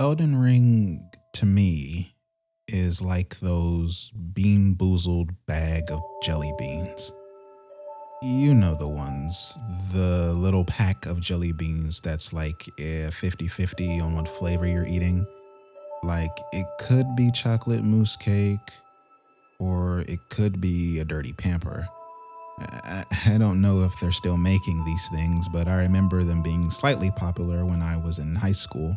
Elden Ring, to me, is like those bean-boozled bag of jelly beans. You know the ones, the little pack of jelly beans that's like 50-50 on what flavor you're eating. Like, it could be chocolate mousse cake, or it could be a dirty pamper. I don't know if they're still making these things, but I remember them being slightly popular when I was in high school.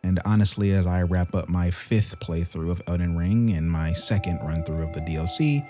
And honestly, as I wrap up my 5th playthrough of Elden Ring and my 2nd run through of the DLC,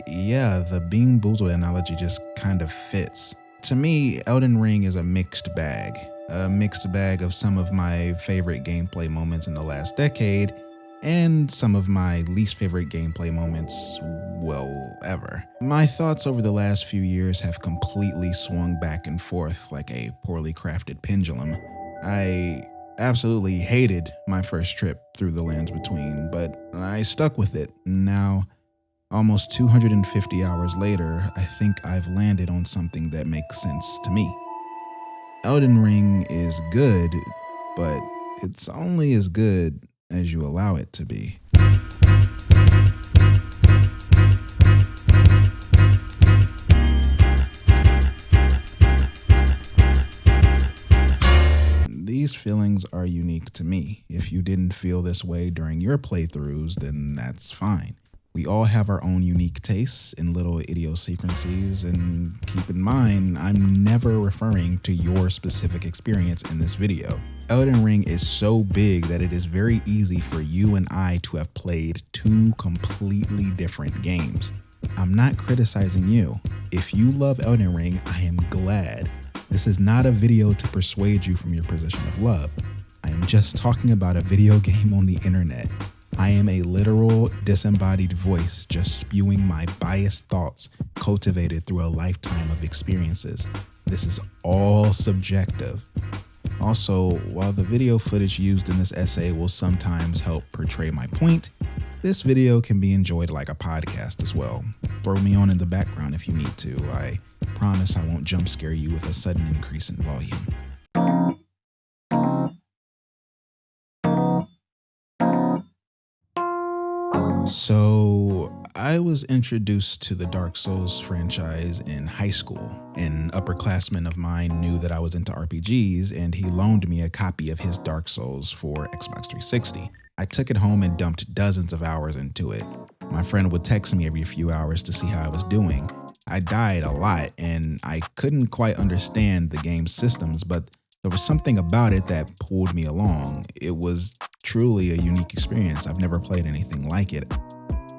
yeah, the Bean Boozled analogy just kind of fits. To me, Elden Ring is a mixed bag of some of my favorite gameplay moments in the last decade, and some of my least favorite gameplay moments, well, ever. My thoughts over the last few years have completely swung back and forth like a poorly crafted pendulum. I absolutely hated my first trip through the lands between, but I stuck with it. Now, almost 250 hours later, I think I've landed on something that makes sense to me. Elden Ring is good, but it's only as good as you allow it to be. These feelings are unique to me. If you didn't feel this way during your playthroughs, then that's fine. We all have our own unique tastes and little idiosyncrasies, and keep in mind, I'm never referring to your specific experience in this video. Elden Ring is so big that it is very easy for you and I to have played 2 completely different games. I'm not criticizing you. If you love Elden Ring, I am glad. This is not a video to persuade you from your position of love. I am just talking about a video game on the internet. I am a literal disembodied voice just spewing my biased thoughts cultivated through a lifetime of experiences. This is all subjective. Also, while the video footage used in this essay will sometimes help portray my point, this video can be enjoyed like a podcast as well. Throw me on in the background if you need to. I promise I won't jump scare you with a sudden increase in volume. So, I was introduced to the Dark Souls franchise in high school. An upperclassman of mine knew that I was into RPGs, and he loaned me a copy of his Dark Souls for Xbox 360. I took it home and dumped dozens of hours into it. My friend would text me every few hours to see how I was doing. I died a lot, and I couldn't quite understand the game's systems, but there was something about it that pulled me along. It was truly a unique experience. I've never played anything like it.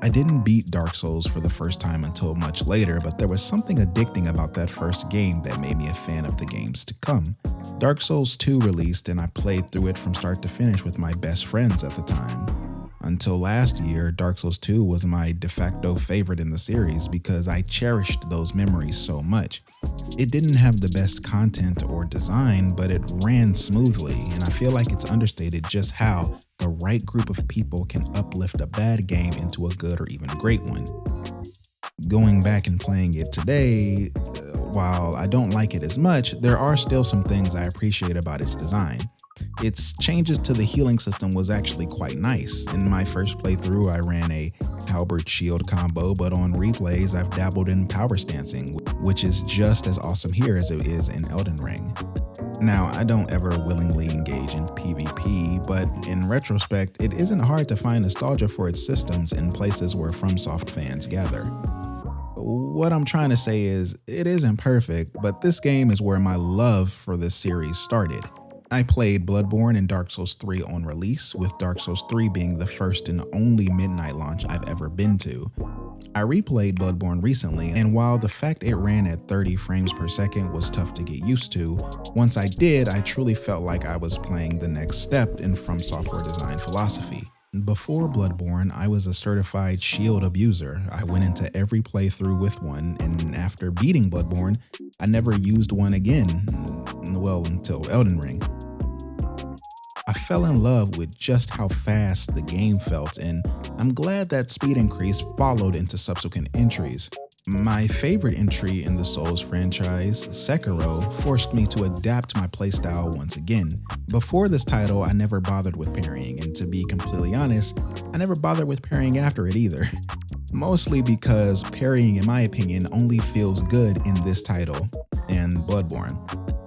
I didn't beat Dark Souls for the first time until much later, but there was something addicting about that first game that made me a fan of the games to come. Dark Souls 2 released, and I played through it from start to finish with my best friends at the time. Until last year, Dark Souls 2 was my de facto favorite in the series because I cherished those memories so much. It didn't have the best content or design, but it ran smoothly, and I feel like it's understated just how the right group of people can uplift a bad game into a good or even great one. Going back and playing it today, while I don't like it as much, there are still some things I appreciate about its design. Its changes to the healing system was actually quite nice. In my first playthrough, I ran a halberd shield combo, but on replays, I've dabbled in power stancing, which is just as awesome here as it is in Elden Ring. Now, I don't ever willingly engage in PvP, but in retrospect, it isn't hard to find nostalgia for its systems in places where FromSoft fans gather. What I'm trying to say is, it isn't perfect, but this game is where my love for this series started. I played Bloodborne and Dark Souls 3 on release, with Dark Souls 3 being the first and only midnight launch I've ever been to. I replayed Bloodborne recently, and while the fact it ran at 30 frames per second was tough to get used to, once I did, I truly felt like I was playing the next step in From Software design philosophy. Before Bloodborne, I was a certified shield abuser. I went into every playthrough with one, and after beating Bloodborne, I never used one again, well, until Elden Ring. I fell in love with just how fast the game felt, and I'm glad that speed increase followed into subsequent entries. My favorite entry in the Souls franchise, Sekiro, forced me to adapt my playstyle once again. Before this title, I never bothered with parrying, and to be completely honest, I never bothered with parrying after it either. Mostly because parrying, in my opinion, only feels good in this title and Bloodborne.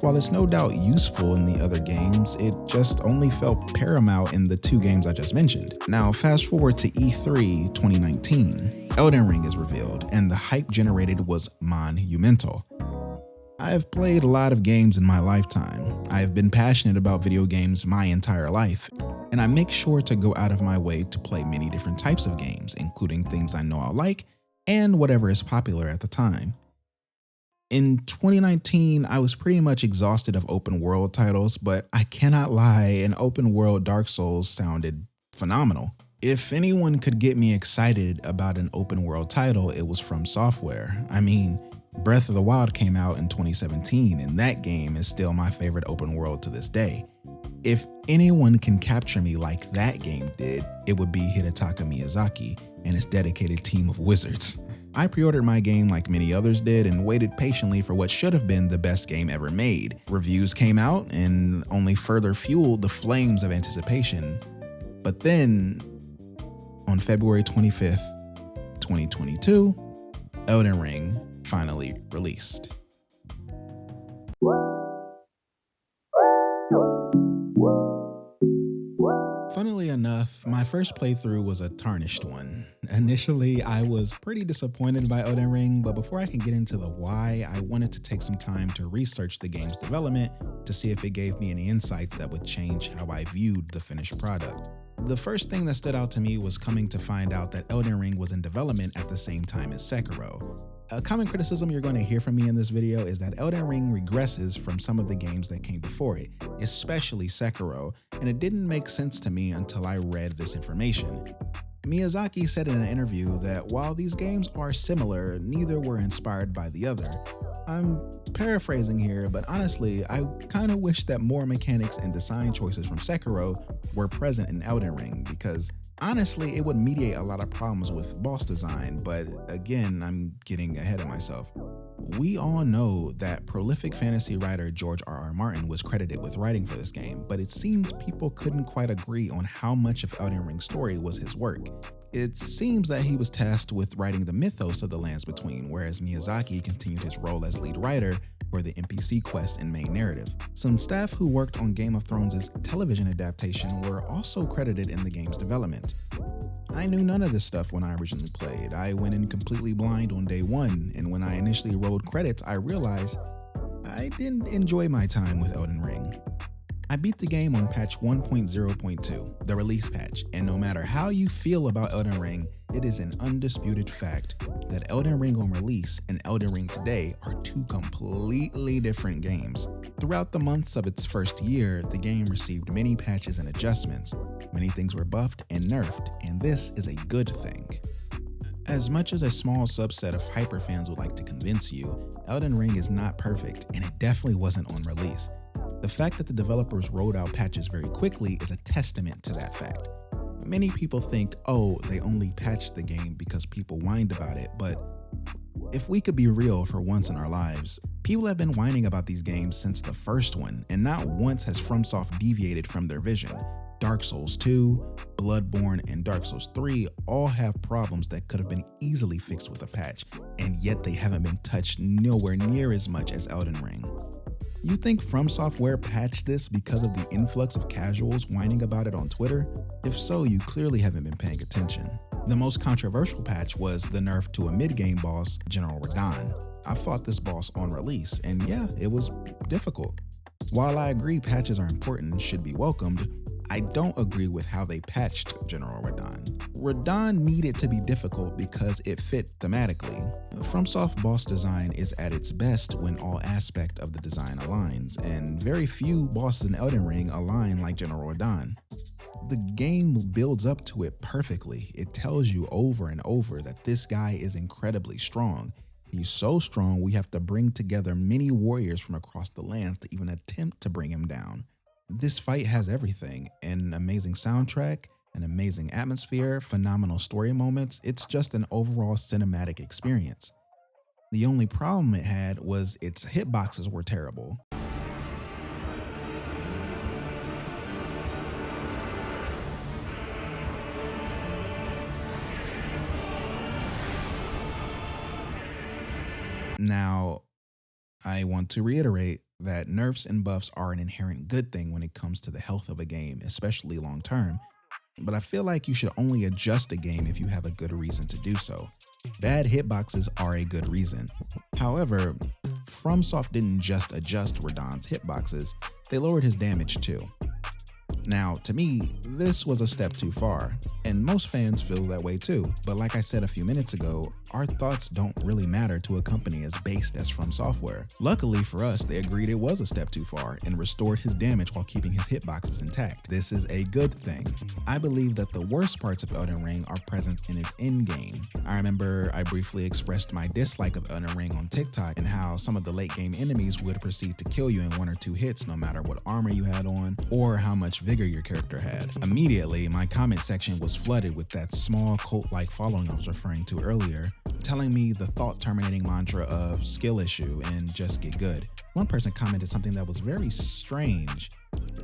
While it's no doubt useful in the other games, it just only felt paramount in the two games I just mentioned. Now, fast forward to E3 2019. Elden Ring is revealed, and the hype generated was monumental. I have played a lot of games in my lifetime. I have been passionate about video games my entire life, and I make sure to go out of my way to play many different types of games, including things I know I'll like and whatever is popular at the time. In 2019, I was pretty much exhausted of open world titles, but I cannot lie, an open world Dark Souls sounded phenomenal. If anyone could get me excited about an open world title, it was From Software. I mean, Breath of the Wild came out in 2017, and that game is still my favorite open world to this day. If anyone can capture me like that game did, it would be Hidetaka Miyazaki and his dedicated team of wizards. I pre-ordered my game like many others did and waited patiently for what should have been the best game ever made. Reviews came out and only further fueled the flames of anticipation. But then, on February 25th, 2022, Elden Ring finally released. Funnily enough, my first playthrough was a tarnished one. Initially, I was pretty disappointed by Elden Ring, but before I can get into the why, I wanted to take some time to research the game's development to see if it gave me any insights that would change how I viewed the finished product. The first thing that stood out to me was coming to find out that Elden Ring was in development at the same time as Sekiro. A common criticism you're going to hear from me in this video is that Elden Ring regresses from some of the games that came before it, especially Sekiro, and it didn't make sense to me until I read this information. Miyazaki said in an interview that while these games are similar, neither were inspired by the other. I'm paraphrasing here, but honestly, I kind of wish that more mechanics and design choices from Sekiro were present in Elden Ring, because honestly, it would mediate a lot of problems with boss design, but again, I'm getting ahead of myself. We all know that prolific fantasy writer George R.R. Martin was credited with writing for this game, but it seems people couldn't quite agree on how much of Elden Ring's story was his work. It seems that he was tasked with writing the mythos of the Lands Between, whereas Miyazaki continued his role as lead writer for the NPC quests and main narrative. Some staff who worked on Game of Thrones' television adaptation were also credited in the game's development. I knew none of this stuff when I originally played. I went in completely blind on day one, and when I initially rolled credits, I realized I didn't enjoy my time with Elden Ring. I beat the game on patch 1.0.2, the release patch, and no matter how you feel about Elden Ring, it is an undisputed fact that Elden Ring on release and Elden Ring today are two completely different games. Throughout the months of its first year, the game received many patches and adjustments. Many things were buffed and nerfed, and this is a good thing. As much as a small subset of hyperfans would like to convince you, Elden Ring is not perfect, and it definitely wasn't on release. The fact that the developers rolled out patches very quickly is a testament to that fact. Many people think, oh, they only patched the game because people whined about it, but if we could be real for once in our lives, people have been whining about these games since the first one, and not once has FromSoft deviated from their vision. Dark Souls 2, Bloodborne, and Dark Souls 3 all have problems that could have been easily fixed with a patch, and yet they haven't been touched nowhere near as much as Elden Ring. You think From Software patched this because of the influx of casuals whining about it on Twitter? If so, you clearly haven't been paying attention. The most controversial patch was the nerf to a mid-game boss, General Radahn. I fought this boss on release, and yeah, it was difficult. While I agree patches are important and should be welcomed, I don't agree with how they patched General Radahn. Radahn needed to be difficult because it fit thematically. FromSoft boss design is at its best when all aspect of the design aligns, and very few bosses in Elden Ring align like General Radahn. The game builds up to it perfectly. It tells you over and over that this guy is incredibly strong. He's so strong we have to bring together many warriors from across the lands to even attempt to bring him down. This fight has everything: an amazing soundtrack, an amazing atmosphere, phenomenal story moments. It's just an overall cinematic experience. The only problem it had was its hitboxes were terrible. Now, I want to reiterate that nerfs and buffs are an inherent good thing when it comes to the health of a game, especially long term, but I feel like you should only adjust a game if you have a good reason to do so. Bad hitboxes are a good reason. However, FromSoft didn't just adjust Radahn's hitboxes, they lowered his damage too. Now, to me, this was a step too far, and most fans feel that way too, but like I said a few minutes ago, our thoughts don't really matter to a company as based as From Software. Luckily for us, they agreed it was a step too far and restored his damage while keeping his hitboxes intact. This is a good thing. I believe that the worst parts of Elden Ring are present in its endgame. I remember I briefly expressed my dislike of Elden Ring on TikTok and how some of the late game enemies would proceed to kill you in 1 or 2 hits no matter what armor you had on or how much vigor your character had. Immediately, my comment section was flooded with that small cult-like following I was referring to earlier, telling me the thought-terminating mantra of skill issue and just get good. One person commented something that was very strange.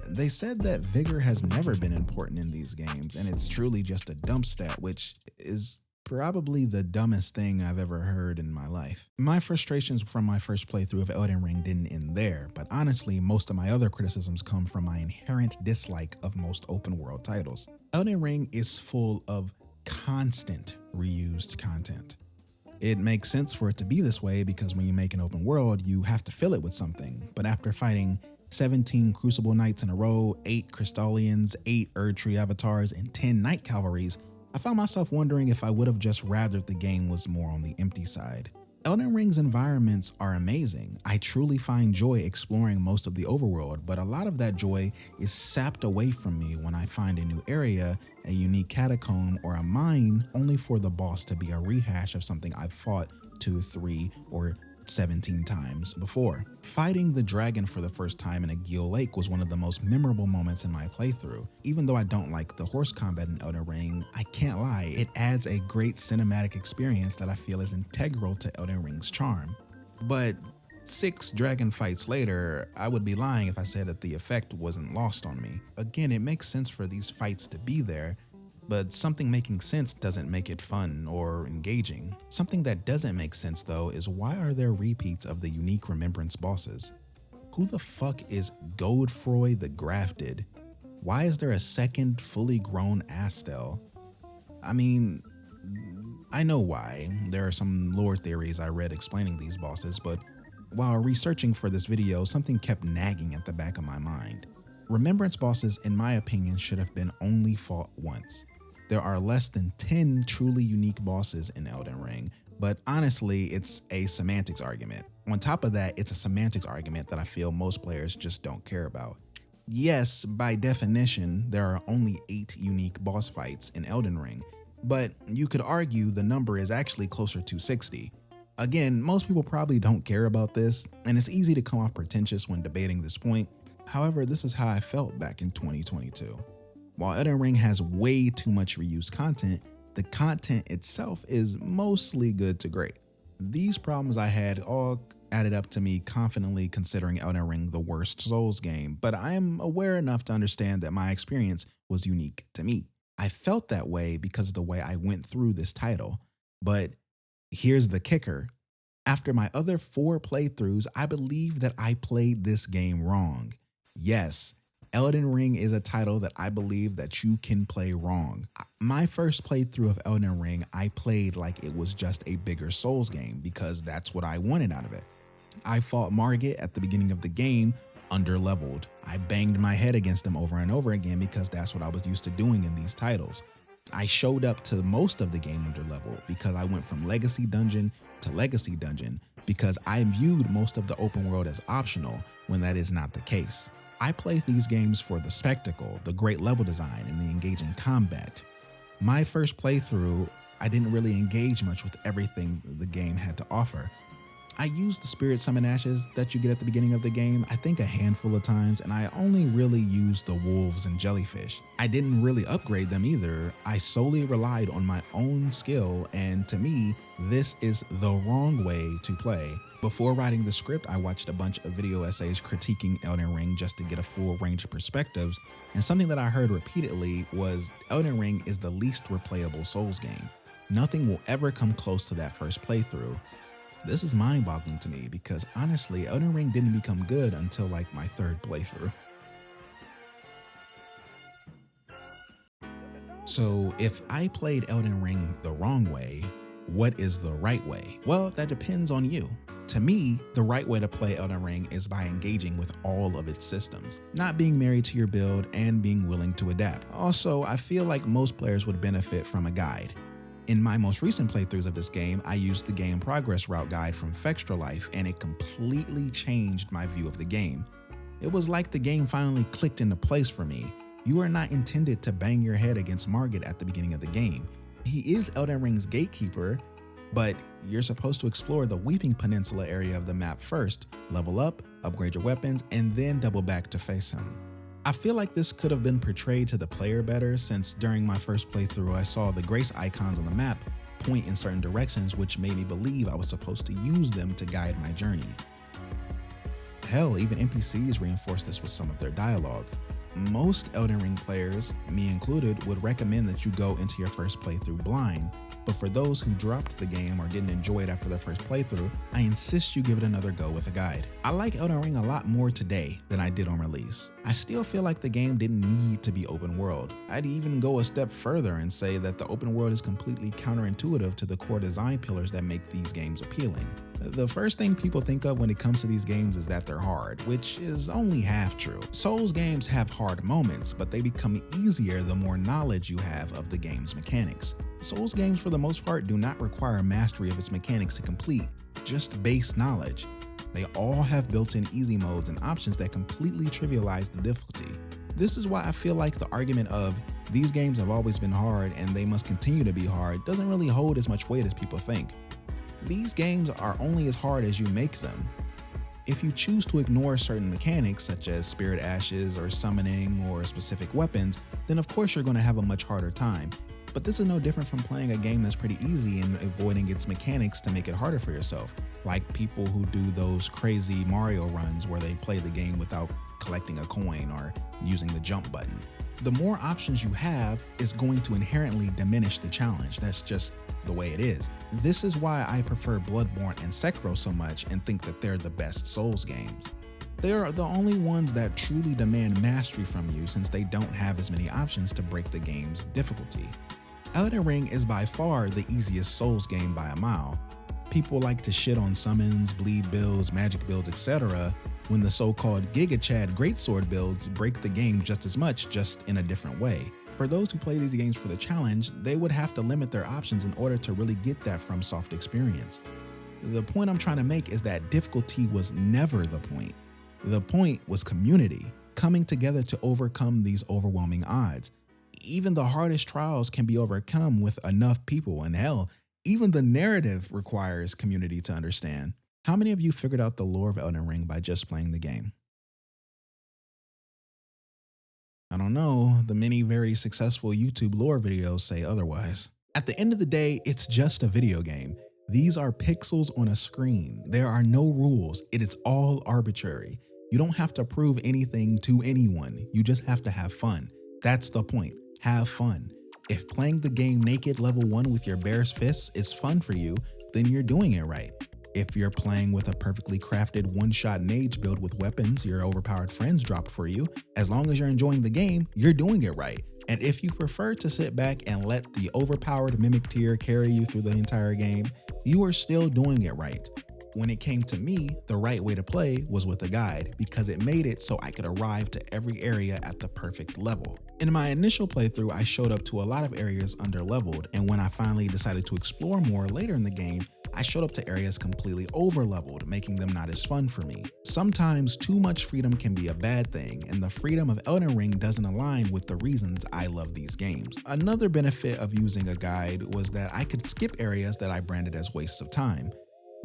They said that vigor has never been important in these games and it's truly just a dump stat, which is probably the dumbest thing I've ever heard in my life. My frustrations from my first playthrough of Elden Ring didn't end there, but honestly, most of my other criticisms come from my inherent dislike of most open world titles. Elden Ring is full of constant reused content. It makes sense for it to be this way because when you make an open world, you have to fill it with something. But after fighting 17 Crucible Knights in a row, 8 Crystallians, 8 Erdtree avatars, and 10 Night Cavalries, I found myself wondering if I would have just rathered the game was more on the empty side. Elden Ring's environments are amazing. I truly find joy exploring most of the overworld, but a lot of that joy is sapped away from me when I find a new area, a unique catacomb, or a mine only for the boss to be a rehash of something I've fought 2, 3, or 17 times before. Fighting the dragon for the first time in a Gil Lake was one of the most memorable moments in my playthrough. Even though I don't like the horse combat in Elden Ring, I can't lie, it adds a great cinematic experience that I feel is integral to Elden Ring's charm. But 6 dragon fights later, I would be lying if I said that the effect wasn't lost on me. Again, it makes sense for these fights to be there, but something making sense doesn't make it fun or engaging. Something that doesn't make sense though is why are there repeats of the unique remembrance bosses? Who the fuck is Godfroy the Grafted? Why is there a second fully grown Astel? I mean, I know why. There are some lore theories I read explaining these bosses, but while researching for this video, something kept nagging at the back of my mind. Remembrance bosses, in my opinion, should have been only fought once. There are less than 10 truly unique bosses in Elden Ring, but honestly, it's a semantics argument. On top of that, it's a semantics argument that I feel most players just don't care about. Yes, by definition, there are only 8 unique boss fights in Elden Ring, but you could argue the number is actually closer to 60. Again, most people probably don't care about this, and it's easy to come off pretentious when debating this point. However, this is how I felt back in 2022. While Elden Ring has way too much reused content, the content itself is mostly good to great. These problems I had all added up to me confidently considering Elden Ring the worst Souls game, but I am aware enough to understand that my experience was unique to me. I felt that way because of the way I went through this title, but here's the kicker. After my other 4 playthroughs, I believe that I played this game wrong. Yes, Elden Ring is a title that I believe that you can play wrong. My first playthrough of Elden Ring, I played like it was just a bigger Souls game because that's what I wanted out of it. I fought Margit at the beginning of the game, underleveled. I banged my head against him over and over again because that's what I was used to doing in these titles. I showed up to most of the game underleveled because I went from Legacy Dungeon to Legacy Dungeon because I viewed most of the open world as optional when that is not the case. I play these games for the spectacle, the great level design, and the engaging combat. My first playthrough, I didn't really engage much with everything the game had to offer. I used the spirit summon ashes that you get at the beginning of the game, I think a handful of times, and I only really used the wolves and jellyfish. I didn't really upgrade them either. I solely relied on my own skill, and to me, this is the wrong way to play. Before writing the script, I watched a bunch of video essays critiquing Elden Ring just to get a full range of perspectives, and something that I heard repeatedly was Elden Ring is the least replayable Souls game. Nothing will ever come close to that first playthrough. This is mind-boggling to me because honestly, Elden Ring didn't become good until like my third playthrough. So if I played Elden Ring the wrong way, what is the right way? Well, that depends on you. To me, the right way to play Elden Ring is by engaging with all of its systems, not being married to your build and being willing to adapt. Also, I feel like most players would benefit from a guide. In my most recent playthroughs of this game, I used the game progress route guide from Fextra Life, and it completely changed my view of the game. It was like the game finally clicked into place for me. You are not intended to bang your head against Margit at the beginning of the game. He is Elden Ring's gatekeeper, but you're supposed to explore the Weeping Peninsula area of the map first, level up, upgrade your weapons, and then double back to face him. I feel like this could have been portrayed to the player better, since during my first playthrough I saw the grace icons on the map point in certain directions, which made me believe I was supposed to use them to guide my journey. Hell, even NPCs reinforce this with some of their dialogue. Most Elden Ring players, me included, would recommend that you go into your first playthrough blind, but for those who dropped the game or didn't enjoy it after their first playthrough, I insist you give it another go with a guide. I like Elden Ring a lot more today than I did on release. I still feel like the game didn't need to be open world. I'd even go a step further and say that the open world is completely counterintuitive to the core design pillars that make these games appealing. The first thing people think of when it comes to these games is that they're hard, which is only half true. Souls games have hard moments, but they become easier the more knowledge you have of the game's mechanics. Souls games for the most part do not require mastery of its mechanics to complete, just base knowledge. They all have built-in easy modes and options that completely trivialize the difficulty. This is why I feel like the argument of these games have always been hard and they must continue to be hard doesn't really hold as much weight as people think. These games are only as hard as you make them. If you choose to ignore certain mechanics such as spirit ashes or summoning or specific weapons, then of course you're going to have a much harder time. But this is no different from playing a game that's pretty easy and avoiding its mechanics to make it harder for yourself, like people who do those crazy Mario runs where they play the game without collecting a coin or using the jump button. The more options you have is going to inherently diminish the challenge. That's just the way it is. This is why I prefer Bloodborne and Sekiro so much and think that they're the best Souls games. They are the only ones that truly demand mastery from you since they don't have as many options to break the game's difficulty. Elden Ring is by far the easiest Souls game by a mile. People like to shit on summons, bleed builds, magic builds, etc. when the so-called Giga Chad Greatsword builds break the game just as much, just in a different way. For those who play these games for the challenge, they would have to limit their options in order to really get that FromSoft experience. The point I'm trying to make is that difficulty was never the point. The point was community, coming together to overcome these overwhelming odds. Even the hardest trials can be overcome with enough people, and hell, even the narrative requires community to understand. How many of you figured out the lore of Elden Ring by just playing the game? I don't know, the many very successful YouTube lore videos say otherwise. At the end of the day, it's just a video game. These are pixels on a screen. There are no rules. It is all arbitrary. You don't have to prove anything to anyone. You just have to have fun. That's the point. Have fun. If playing the game naked level 1 with your bare fists is fun for you, then you're doing it right. If you're playing with a perfectly crafted one-shot mage build with weapons your overpowered friends drop for you, as long as you're enjoying the game, you're doing it right. And if you prefer to sit back and let the overpowered mimic tier carry you through the entire game, you are still doing it right. When it came to me, the right way to play was with a guide because it made it so I could arrive to every area at the perfect level. In my initial playthrough, I showed up to a lot of areas under-leveled, and when I finally decided to explore more later in the game, I showed up to areas completely over-leveled, making them not as fun for me. Sometimes too much freedom can be a bad thing, and the freedom of Elden Ring doesn't align with the reasons I love these games. Another benefit of using a guide was that I could skip areas that I branded as wastes of time.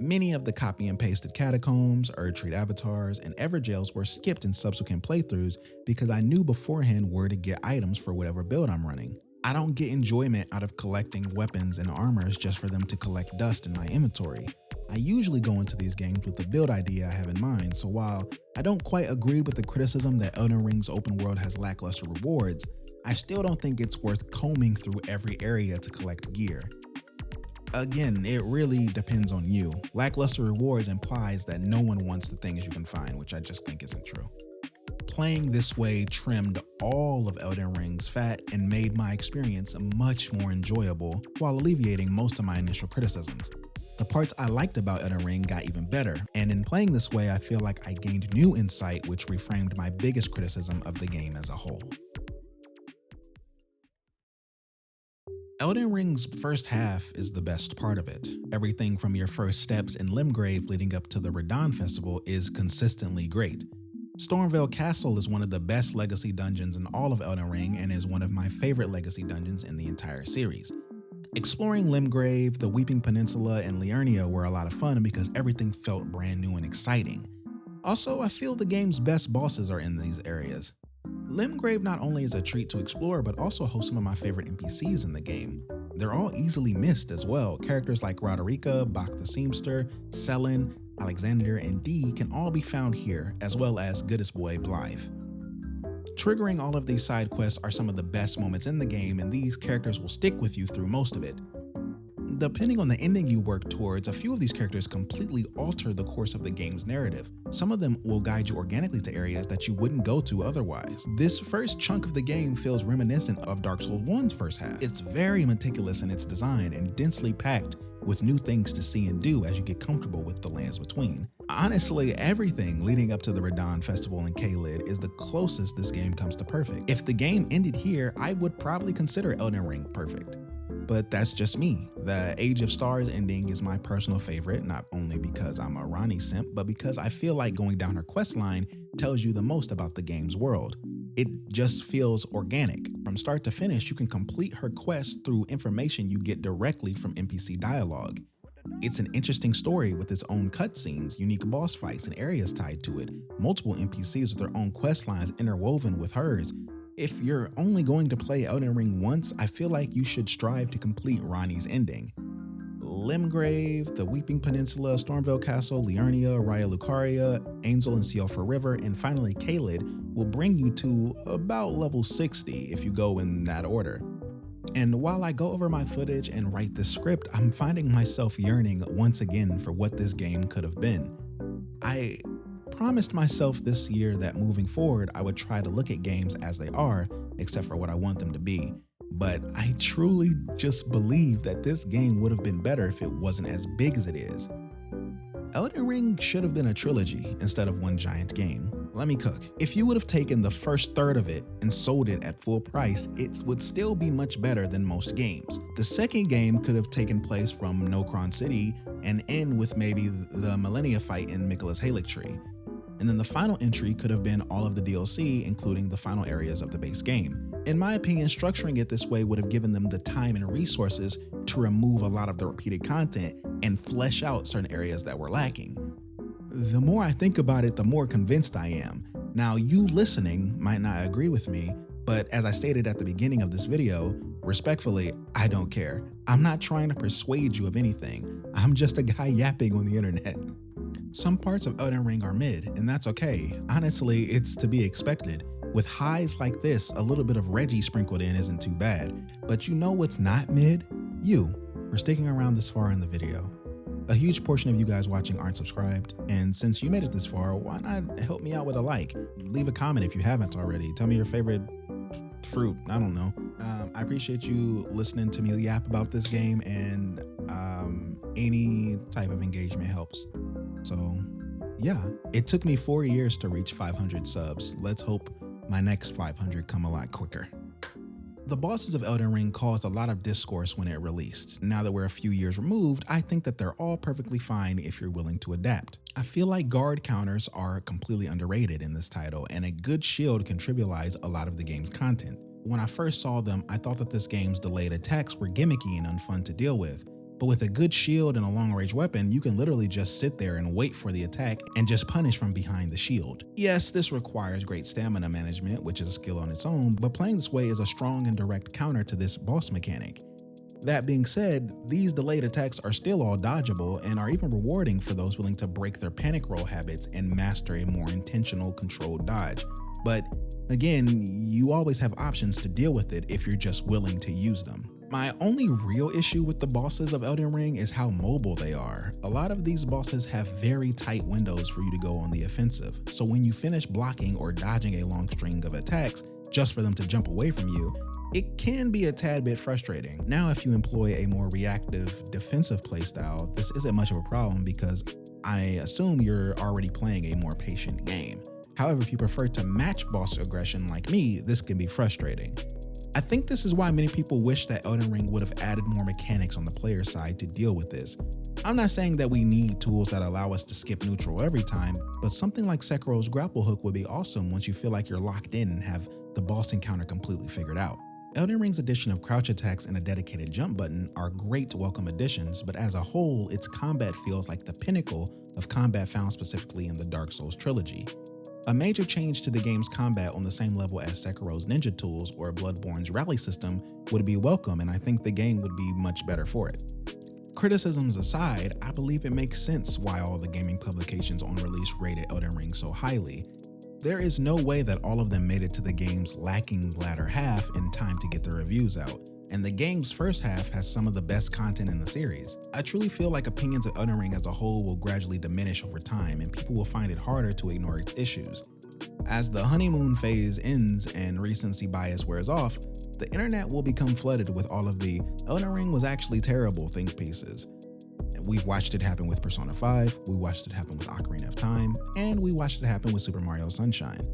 Many of the copy and pasted catacombs, Erdtree avatars, and Everjails were skipped in subsequent playthroughs because I knew beforehand where to get items for whatever build I'm running. I don't get enjoyment out of collecting weapons and armors just for them to collect dust in my inventory. I usually go into these games with the build idea I have in mind, so while I don't quite agree with the criticism that Elden Ring's open world has lackluster rewards, I still don't think it's worth combing through every area to collect gear. Again, it really depends on you. Lackluster rewards implies that no one wants the things you can find, which I just think isn't true. Playing this way trimmed all of Elden Ring's fat and made my experience much more enjoyable while alleviating most of my initial criticisms. The parts I liked about Elden Ring got even better, and in playing this way I feel like I gained new insight which reframed my biggest criticism of the game as a whole. Elden Ring's first half is the best part of it. Everything from your first steps in Limgrave leading up to the Radon Festival is consistently great. Stormveil Castle is one of the best legacy dungeons in all of Elden Ring and is one of my favorite legacy dungeons in the entire series. Exploring Limgrave, the Weeping Peninsula, and Liurnia were a lot of fun because everything felt brand new and exciting. Also, I feel the game's best bosses are in these areas. Limgrave not only is a treat to explore, but also hosts some of my favorite NPCs in the game. They're all easily missed as well. Characters like Roderica, Bach the Seamster, Selin, Alexander, and Dee can all be found here, as well as Goodest Boy Blythe. Triggering all of these side quests are some of the best moments in the game, and these characters will stick with you through most of it. Depending on the ending you work towards, a few of these characters completely alter the course of the game's narrative. Some of them will guide you organically to areas that you wouldn't go to otherwise. This first chunk of the game feels reminiscent of Dark Souls 1's first half. It's very meticulous in its design and densely packed with new things to see and do as you get comfortable with the lands between. Honestly, everything leading up to the Radon Festival in Caelid is the closest this game comes to perfect. If the game ended here, I would probably consider Elden Ring perfect. But that's just me. The Age of Stars ending is my personal favorite, not only because I'm a Ranni simp, but because I feel like going down her quest line tells you the most about the game's world. It just feels organic. From start to finish, you can complete her quest through information you get directly from NPC dialogue. It's an interesting story with its own cutscenes, unique boss fights, and areas tied to it, multiple NPCs with their own quest lines interwoven with hers. If you're only going to play Elden Ring once, I feel like you should strive to complete Ranni's ending. Limgrave, the Weeping Peninsula, Stormveil Castle, Liurnia, Raya Lucaria, Ainzel and Siofra River, and finally Caelid will bring you to about level 60 if you go in that order. And while I go over my footage and write this script, I'm finding myself yearning once again for what this game could have been. I promised myself this year that moving forward, I would try to look at games as they are, except for what I want them to be. But I truly just believe that this game would have been better if it wasn't as big as it is. Elden Ring should have been a trilogy instead of one giant game. Let me cook. If you would have taken the first third of it and sold it at full price, it would still be much better than most games. The second game could have taken place from Nokron City and end with maybe the Millennia fight in Miquella's Haligtree. And then the final entry could have been all of the DLC, including the final areas of the base game. In my opinion, structuring it this way would have given them the time and resources to remove a lot of the repeated content and flesh out certain areas that were lacking. The more I think about it, the more convinced I am. Now, you listening might not agree with me, but as I stated at the beginning of this video, respectfully, I don't care. I'm not trying to persuade you of anything. I'm just a guy yapping on the internet. Some parts of Elden Ring are mid, and that's okay. Honestly, it's to be expected. With highs like this, a little bit of Reggie sprinkled in isn't too bad. But you know what's not mid? You, for sticking around this far in the video. A huge portion of you guys watching aren't subscribed, and since you made it this far, why not help me out with a like? Leave a comment if you haven't already. Tell me your favorite fruit, I don't know. I appreciate you listening to me yap about this game, and any type of engagement helps. So yeah, it took me 4 years to reach 500 subs. Let's hope my next 500 come a lot quicker. The bosses of Elden Ring caused a lot of discourse when it released. Now that we're a few years removed, I think that they're all perfectly fine if you're willing to adapt. I feel like guard counters are completely underrated in this title, and a good shield can trivialize a lot of the game's content. When I first saw them, I thought that this game's delayed attacks were gimmicky and unfun to deal with. But with a good shield and a long-range weapon, you can literally just sit there and wait for the attack and just punish from behind the shield. Yes, this requires great stamina management, which is a skill on its own, but playing this way is a strong and direct counter to this boss mechanic. That being said, these delayed attacks are still all dodgeable and are even rewarding for those willing to break their panic roll habits and master a more intentional, controlled dodge. But again, you always have options to deal with it if you're just willing to use them. My only real issue with the bosses of Elden Ring is how mobile they are. A lot of these bosses have very tight windows for you to go on the offensive, so when you finish blocking or dodging a long string of attacks just for them to jump away from you, it can be a tad bit frustrating. Now, if you employ a more reactive defensive playstyle, this isn't much of a problem because I assume you're already playing a more patient game. However, if you prefer to match boss aggression like me, this can be frustrating. I think this is why many people wish that Elden Ring would have added more mechanics on the player side to deal with this. I'm not saying that we need tools that allow us to skip neutral every time, but something like Sekiro's grapple hook would be awesome once you feel like you're locked in and have the boss encounter completely figured out. Elden Ring's addition of crouch attacks and a dedicated jump button are great welcome additions, but as a whole, its combat feels like the pinnacle of combat found specifically in the Dark Souls trilogy. A major change to the game's combat on the same level as Sekiro's ninja tools or Bloodborne's rally system would be welcome, and I think the game would be much better for it. Criticisms aside, I believe it makes sense why all the gaming publications on release rated Elden Ring so highly. There is no way that all of them made it to the game's lacking latter half in time to get their reviews out, and the game's first half has some of the best content in the series. I truly feel like opinions of Elden Ring as a whole will gradually diminish over time, and people will find it harder to ignore its issues. As the honeymoon phase ends and recency bias wears off, the internet will become flooded with all of the Elden Ring was actually terrible think pieces. We've watched it happen with Persona 5, we watched it happen with Ocarina of Time, and we watched it happen with Super Mario Sunshine.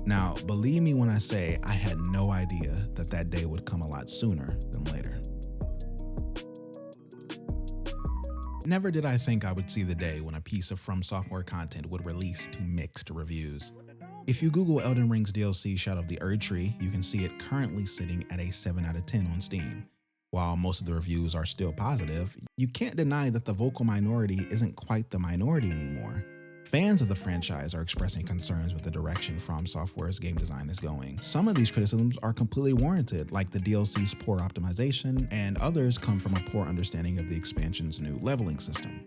Now, believe me when I say I had no idea that that day would come a lot sooner than later. Never did I think I would see the day when a piece of From Software content would release to mixed reviews. If you Google Elden Ring's DLC Shadow of the Erdtree, you can see it currently sitting at a 7 out of 10 on Steam. While most of the reviews are still positive, you can't deny that the vocal minority isn't quite the minority anymore. Fans of the franchise are expressing concerns with the direction From Software's game design is going. Some of these criticisms are completely warranted, like the DLC's poor optimization, and others come from a poor understanding of the expansion's new leveling system.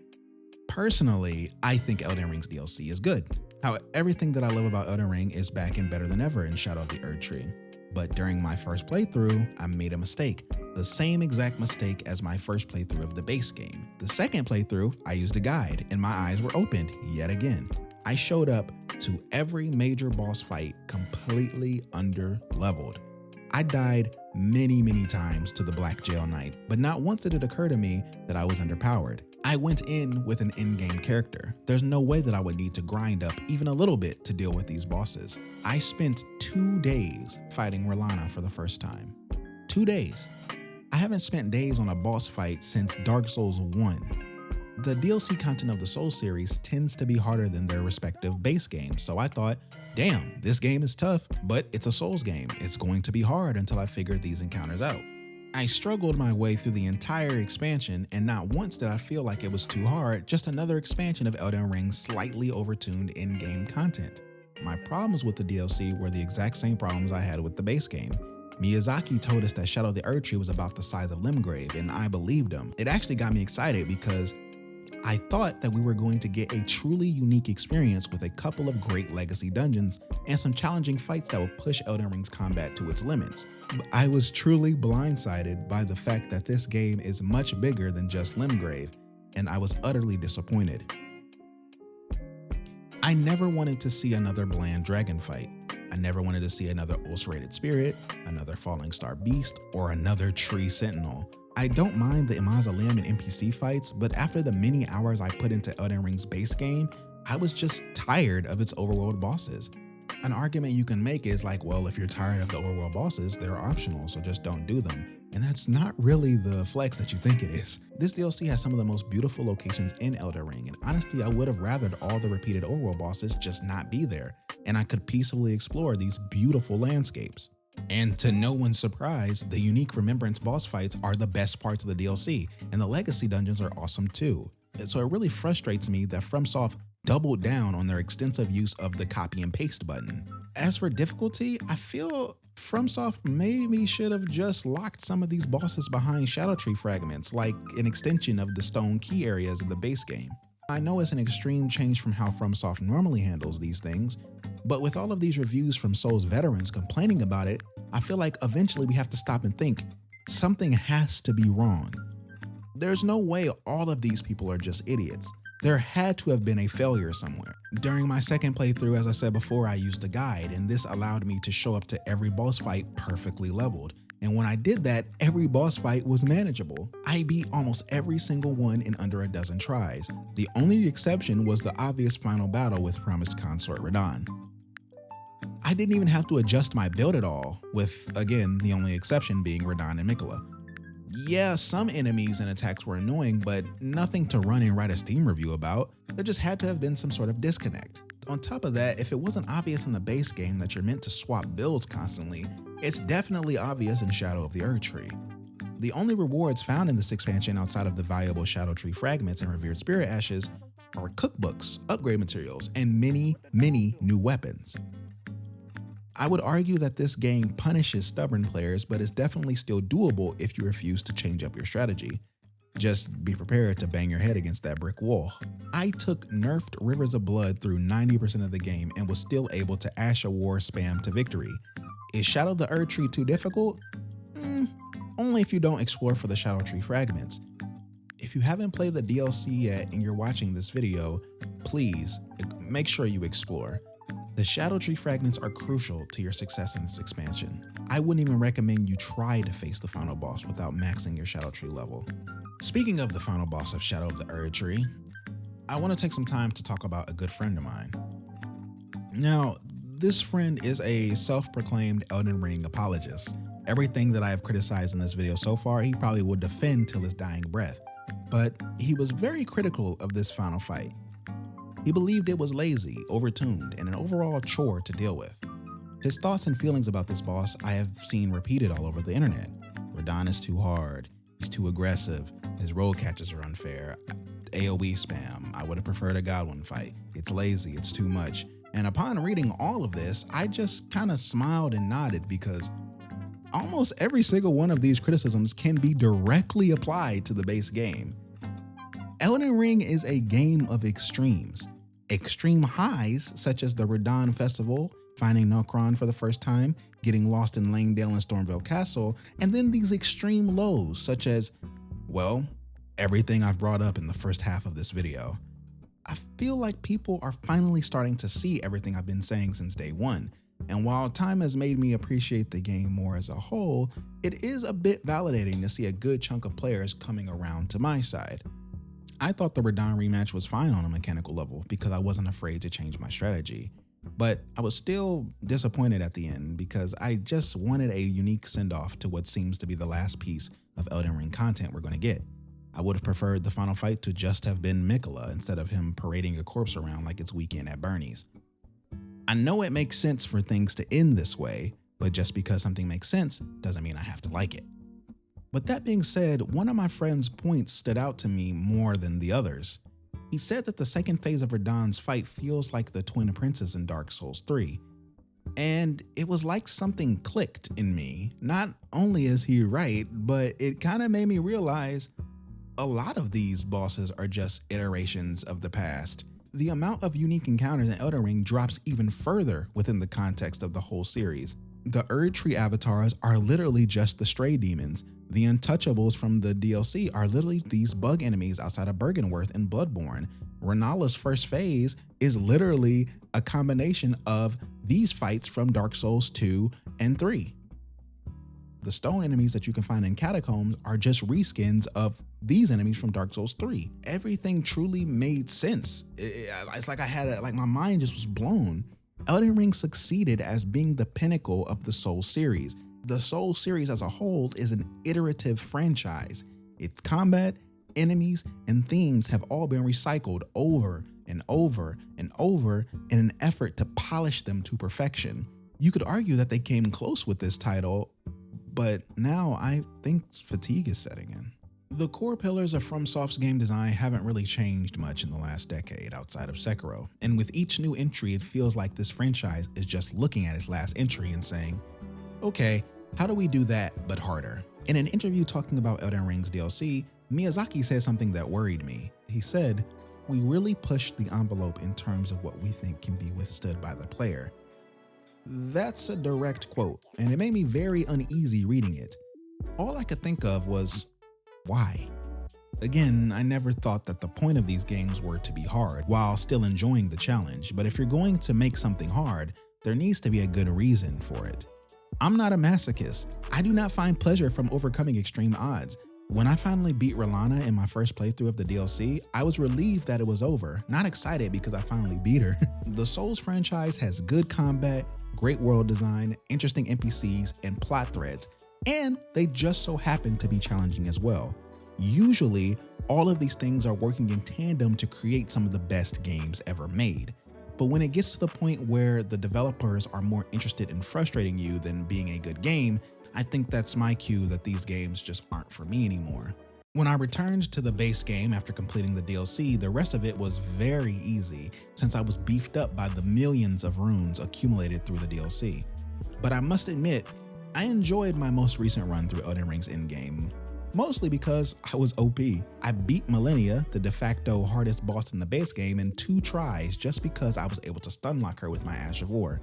Personally, I think Elden Ring's DLC is good. How everything that I love about Elden Ring is back and better than ever in Shadow of the Erdtree. But during my first playthrough, I made a mistake. The same exact mistake as my first playthrough of the base game. The second playthrough, I used a guide and my eyes were opened yet again. I showed up to every major boss fight completely under-leveled. I died many times to the Black Jail Knight, but not once did it occur to me that I was underpowered. I went in with an in-game character. There's no way that I would need to grind up even a little bit to deal with these bosses. I spent 2 days fighting R'Lana for the first time. 2 days. I haven't spent days on a boss fight since Dark Souls 1. The DLC content of the Souls series tends to be harder than their respective base games, so I thought, damn, this game is tough, but it's a Souls game. It's going to be hard until I figure these encounters out. I struggled my way through the entire expansion, and not once did I feel like it was too hard, just another expansion of Elden Ring's slightly overtuned in-game content. My problems with the DLC were the exact same problems I had with the base game. Miyazaki told us that Shadow of the Erdtree was about the size of Limgrave, and I believed him. It actually got me excited because I thought that we were going to get a truly unique experience with a couple of great legacy dungeons and some challenging fights that would push Elden Ring's combat to its limits. But I was truly blindsided by the fact that this game is much bigger than just Limgrave, and I was utterly disappointed. I never wanted to see another bland dragon fight. I never wanted to see another ulcerated spirit, another falling star beast, or another tree sentinel. I don't mind the mausoleum and NPC fights, but after the many hours I put into Elden Ring's base game, I was just tired of its overworld bosses. An argument you can make is like, well, if you're tired of the overworld bosses, they're optional, so just don't do them. And that's not really the flex that you think it is. This DLC has some of the most beautiful locations in Elden Ring, and honestly, I would have rathered all the repeated overworld bosses just not be there, and I could peacefully explore these beautiful landscapes. And to no one's surprise, the unique Remembrance boss fights are the best parts of the DLC, and the Legacy dungeons are awesome too. So it really frustrates me that FromSoft doubled down on their extensive use of the copy and paste button. As for difficulty, I feel FromSoft maybe should have just locked some of these bosses behind Shadow Tree fragments, like an extension of the stone key areas of the base game. I know it's an extreme change from how FromSoft normally handles these things, but with all of these reviews from Souls veterans complaining about it, I feel like eventually we have to stop and think, something has to be wrong. There's no way all of these people are just idiots. There had to have been a failure somewhere. During my second playthrough, as I said before, I used a guide, and this allowed me to show up to every boss fight perfectly leveled. And when I did that, every boss fight was manageable. I beat almost every single one in under a dozen tries. The only exception was the obvious final battle with Promised Consort Radahn. I didn't even have to adjust my build at all, with, again, the only exception being Radahn and Mikola. Yeah, some enemies and attacks were annoying, but nothing to run and write a Steam review about. There just had to have been some sort of disconnect. On top of that, if it wasn't obvious in the base game that you're meant to swap builds constantly, it's definitely obvious in Shadow of the Erdtree. The only rewards found in this expansion outside of the valuable Shadow Tree fragments and Revered Spirit Ashes are cookbooks, upgrade materials, and many new weapons. I would argue that this game punishes stubborn players, but is definitely still doable if you refuse to change up your strategy. Just be prepared to bang your head against that brick wall. I took nerfed Rivers of Blood through 90% of the game and was still able to Asha War spam to victory. Is Shadow of the Erdtree too difficult? Only if you don't explore for the Shadow Tree fragments. If you haven't played the DLC yet and you're watching this video, please make sure you explore. The Shadow Tree fragments are crucial to your success in this expansion. I wouldn't even recommend you try to face the final boss without maxing your Shadow Tree level. Speaking of the final boss of Shadow of the Erdtree, I want to take some time to talk about a good friend of mine. Now, this friend is a self-proclaimed Elden Ring apologist. Everything that I have criticized in this video so far, he probably would defend till his dying breath. But he was very critical of this final fight. He believed it was lazy, overtuned, and an overall chore to deal with. His thoughts and feelings about this boss I have seen repeated all over the internet. Radahn is too hard, he's too aggressive, his roll catches are unfair, AoE spam, I would have preferred a Godwin fight, it's lazy, it's too much. And upon reading all of this, I just kind of smiled and nodded because almost every single one of these criticisms can be directly applied to the base game. Elden Ring is a game of extremes. Extreme highs, such as the Radahn Festival, finding Nokron for the first time, getting lost in Langdale and Stormville Castle, and then these extreme lows, such as, well, everything I've brought up in the first half of this video. I feel like people are finally starting to see everything I've been saying since day one, and while time has made me appreciate the game more as a whole, it is a bit validating to see a good chunk of players coming around to my side. I thought the Radahn rematch was fine on a mechanical level because I wasn't afraid to change my strategy, but I was still disappointed at the end because I just wanted a unique send-off to what seems to be the last piece of Elden Ring content we're going to get. I would have preferred the final fight to just have been Mikola instead of him parading a corpse around like it's weekend at Bernie's. I know it makes sense for things to end this way, but just because something makes sense doesn't mean I have to like it. But that being said, one of my friend's points stood out to me more than the others. He said that the second phase of Radahn's fight feels like the Twin Princes in Dark Souls 3. And it was like something clicked in me. Not only is he right, but it kind of made me realize a lot of these bosses are just iterations of the past. The amount of unique encounters in Elden Ring drops even further within the context of the whole series. The Erdtree avatars are literally just the stray demons. The untouchables from the DLC are literally these bug enemies outside of Bergenworth and Bloodborne. Renala's first phase is literally a combination of these fights from Dark Souls 2 and 3. The stone enemies that you can find in Catacombs are just reskins of these enemies from Dark Souls 3. Everything truly made sense. It's like my mind just was blown. Elden Ring succeeded as being the pinnacle of the Souls series. The Souls series as a whole is an iterative franchise. Its combat, enemies, and themes have all been recycled over and over and over in an effort to polish them to perfection. You could argue that they came close with this title, but now I think fatigue is setting in. The core pillars of FromSoft's game design haven't really changed much in the last decade outside of Sekiro, and with each new entry it feels like this franchise is just looking at its last entry and saying, okay, how do we do that but harder? In an interview talking about Elden Ring's DLC, Miyazaki said something that worried me. He said, "We really pushed the envelope in terms of what we think can be withstood by the player." That's a direct quote, and it made me very uneasy reading it. All I could think of was, why? Again, I never thought that the point of these games were to be hard while still enjoying the challenge, but if you're going to make something hard, there needs to be a good reason for it. I'm not a masochist. I do not find pleasure from overcoming extreme odds. When I finally beat R'Lana in my first playthrough of the DLC, I was relieved that it was over, not excited because I finally beat her. The Souls franchise has good combat, great world design, interesting NPCs, and plot threads, and they just so happen to be challenging as well. Usually, all of these things are working in tandem to create some of the best games ever made. But when it gets to the point where the developers are more interested in frustrating you than being a good game, I think that's my cue that these games just aren't for me anymore. When I returned to the base game after completing the DLC, the rest of it was very easy since I was beefed up by the millions of runes accumulated through the DLC. But I must admit, I enjoyed my most recent run through Elden Ring's endgame, mostly because I was OP. I beat Millennia, the de facto hardest boss in the base game, in 2 tries just because I was able to stunlock her with my Ash of War.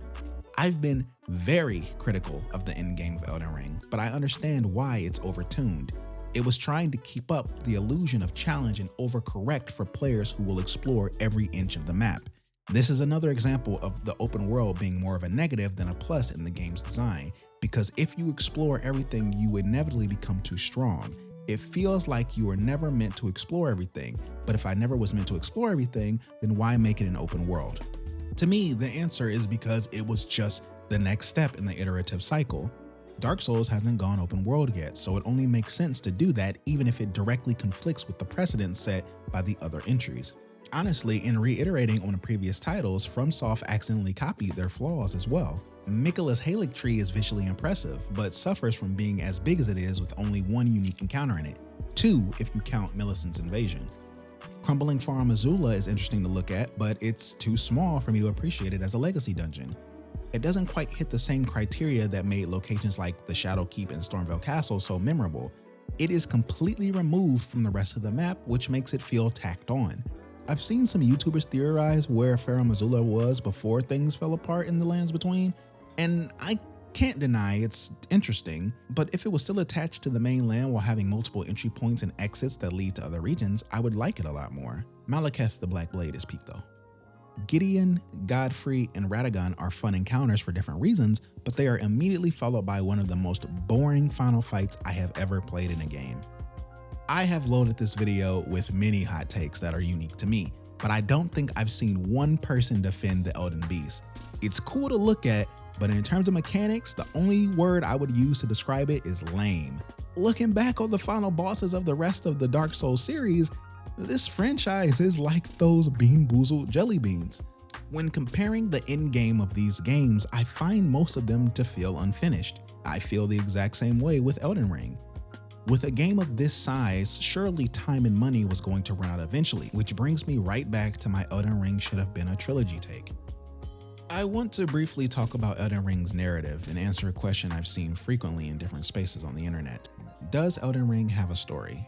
I've been very critical of the endgame of Elden Ring, but I understand why it's overtuned. It was trying to keep up the illusion of challenge and overcorrect for players who will explore every inch of the map. This is another example of the open world being more of a negative than a plus in the game's design, because if you explore everything, you inevitably become too strong. It feels like you were never meant to explore everything, but if I never was meant to explore everything, then why make it an open world? To me, the answer is because it was just the next step in the iterative cycle. Dark Souls hasn't gone open world yet, so it only makes sense to do that even if it directly conflicts with the precedent set by the other entries. Honestly, in reiterating on the previous titles, FromSoft accidentally copied their flaws as well. Miquella's Halic tree is visually impressive, but suffers from being as big as it is with only 1 unique encounter in it, 2 if you count Millicent's invasion. Crumbling Farm Azula is interesting to look at, but it's too small for me to appreciate it as a legacy dungeon. It doesn't quite hit the same criteria that made locations like the Shadow Keep and Stormvale Castle so memorable. It is completely removed from the rest of the map, which makes it feel tacked on. I've seen some YouTubers theorize where Farum Azula was before things fell apart in the lands between, and I can't deny it's interesting, but if it was still attached to the main land while having multiple entry points and exits that lead to other regions, I would like it a lot more. Malekith the Black Blade is peak though. Gideon, Godfrey, and Radagon are fun encounters for different reasons, but they are immediately followed by one of the most boring final fights I have ever played in a game. I have loaded this video with many hot takes that are unique to me, but I don't think I've seen one person defend the Elden Beast. It's cool to look at, but in terms of mechanics, the only word I would use to describe it is lame. Looking back on the final bosses of the rest of the Dark Souls series, this franchise is like those Bean Boozled jelly beans. When comparing the end game of these games, I find most of them to feel unfinished. I feel the exact same way with Elden Ring. With a game of this size, surely time and money was going to run out eventually, which brings me right back to my Elden Ring should have been a trilogy take. I want to briefly talk about Elden Ring's narrative and answer a question I've seen frequently in different spaces on the internet. Does Elden Ring have a story?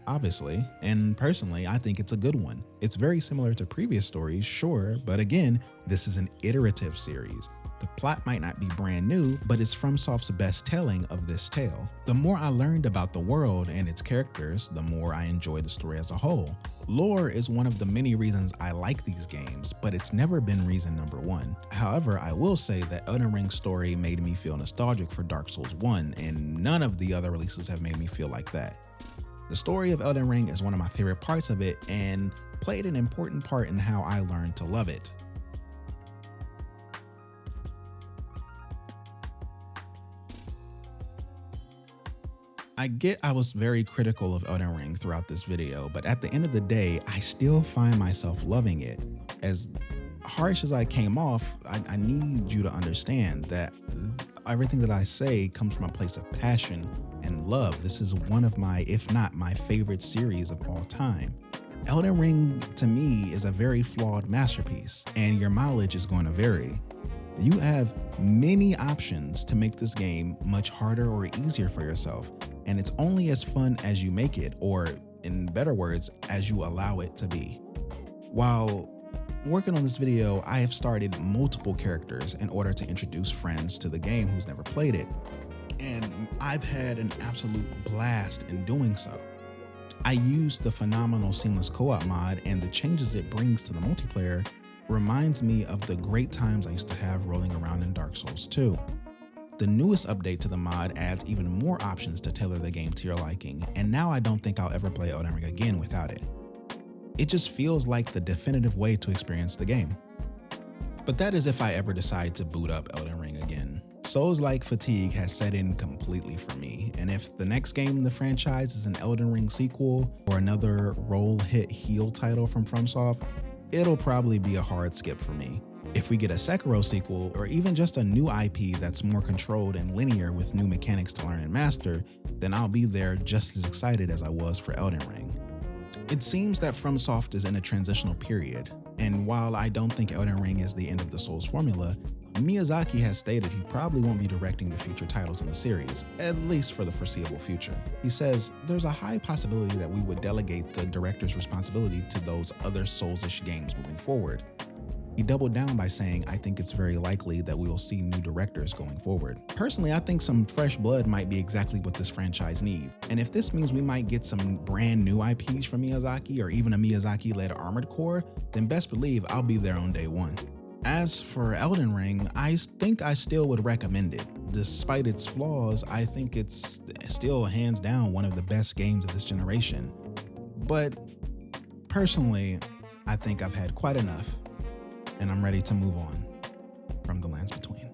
Obviously, and personally, I think it's a good one. It's very similar to previous stories, sure, but again, this is an iterative series. The plot might not be brand new, but it's FromSoft's best telling of this tale. The more I learned about the world and its characters, the more I enjoyed the story as a whole. Lore is one of the many reasons I like these games, but it's never been reason number 1. However, I will say that Elden Ring's story made me feel nostalgic for Dark Souls 1, and none of the other releases have made me feel like that. The story of Elden Ring is one of my favorite parts of it and played an important part in how I learned to love it. I get I was very critical of Elden Ring throughout this video, but at the end of the day, I still find myself loving it. As harsh as I came off, I need you to understand that everything that I say comes from a place of passion and love. This is one of my, if not my favorite series of all time. Elden Ring, to me, is a very flawed masterpiece, and your mileage is going to vary. You have many options to make this game much harder or easier for yourself, and it's only as fun as you make it, or in better words, as you allow it to be. While working on this video, I have started multiple characters in order to introduce friends to the game who's never played it, and I've had an absolute blast in doing so. I used the phenomenal seamless co-op mod, and the changes it brings to the multiplayer reminds me of the great times I used to have rolling around in Dark Souls 2. The newest update to the mod adds even more options to tailor the game to your liking, and now I don't think I'll ever play Elden Ring again without it. It just feels like the definitive way to experience the game. But that is if I ever decide to boot up Elden Ring again. Souls-like fatigue has set in completely for me, and if the next game in the franchise is an Elden Ring sequel or another roll-hit-heal title from FromSoft, it'll probably be a hard skip for me. If we get a Sekiro sequel, or even just a new IP that's more controlled and linear with new mechanics to learn and master, then I'll be there just as excited as I was for Elden Ring. It seems that FromSoft is in a transitional period, and while I don't think Elden Ring is the end of the Souls formula, Miyazaki has stated he probably won't be directing the future titles in the series, at least for the foreseeable future. He says there's a high possibility that we would delegate the director's responsibility to those other Souls-ish games moving forward. He doubled down by saying, I think it's very likely that we will see new directors going forward. Personally, I think some fresh blood might be exactly what this franchise needs. And if this means we might get some brand new IPs from Miyazaki, or even a Miyazaki-led Armored Core, then best believe I'll be there on day one. As for Elden Ring, I think I still would recommend it. Despite its flaws, I think it's still hands down one of the best games of this generation. But personally, I think I've had quite enough, and I'm ready to move on from the lands between.